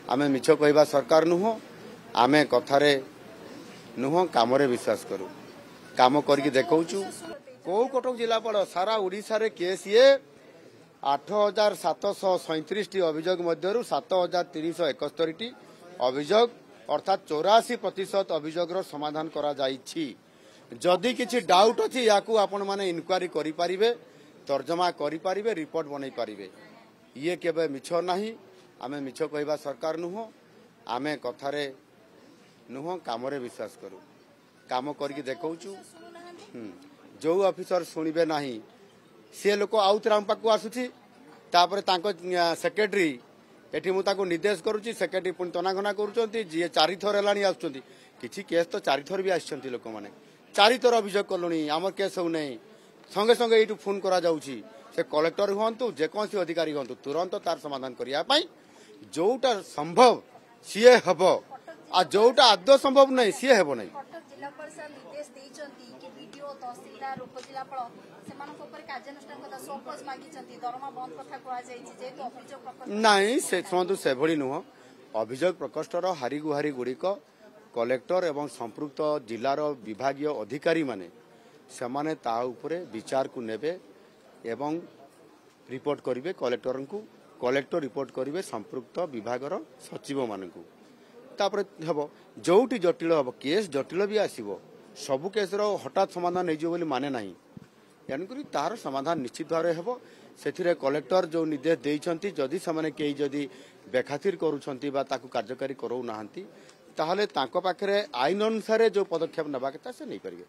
आमे मिछ कहवा सरकार नुह आमे कथारे नुह काम विश्वास करू काम करके देखौचु को कटक जिलापाल सारा ओडिशा रे केस ये 8737 टी अभियोग मध्यरु 7371 टी अभियोग अर्थात 84% अभियोगर समाधान करा जाइछि। जदि किछि डाउट अछि याकू आपण माने इनक्वारी करि परिबे तर्जमा करि परिबे रिपोर्ट बनै परिबे ये केबे मिछ नाही आमे मिछ कहवा सरकार नुह आमे कथारे नुह काम विश्वास करू काम करके देखौचु जो ऑफिसर शुणवे नाही सी लोक आउथरे आम पाक आसुची तापर तांको सेक्रेटरी एठी मु ताको निर्देश करूची सेक्रेटरी पुणी तनाघना करूचंती जी 4 थर हेलानी आसुचंती किछि केस तो 4 थर भी आछंती लोक माने 4 थर अभियोग कलुनी आमर केस हो नै संगे संगे एठू फोन करा जाउची से कलेक्टर हुंतु जे कोनसी अधिकारी हुंतु तुरंत तार समाधान करिया पई जोटा संभव सीए हबो आ जोटा आदौ संभव नै सीए हेबो नै। जिला परिषद निर्देश देइचंती कि वीडियो तहसीलदार उपजिलापाल सेमानक ऊपर कार्यानुष्ठान कथा सोपस मागिचंती दरमा बंद कथा कोआ जाईची जेतु अभियोग प्रकट नाही से संतु से भली नुह अभियोग प्रकोष्ठर हारी गुहारी गुड़िक कलेक्टर एवं संपृक्त जिलार विभागीय अधिकारी माने सेमाने ता उपरे विचार को नेबे एवं रिपोर्ट करिवे कलेक्टर को कलेक्टर रिपोर्ट करिवे संपृक्त विभागर सचिव मानकू तापर हेबो जोटी जटिल हेबो केस जटिल भी आसीबो सबु केसर हठात समाधान नै जो बोली माने नाही यानी तार समाधान निश्चित भाव हेबो सेथिरे कलेक्टर जो निर्देश देइछंती जदि समाने केई जदि बेखातिर करूछंती बा ताकू कार्यकारी करौ नाहंती ताहले तांको पाखरे आईन अनुसार जो पदक्षेप नबा कथा से नै परिबे।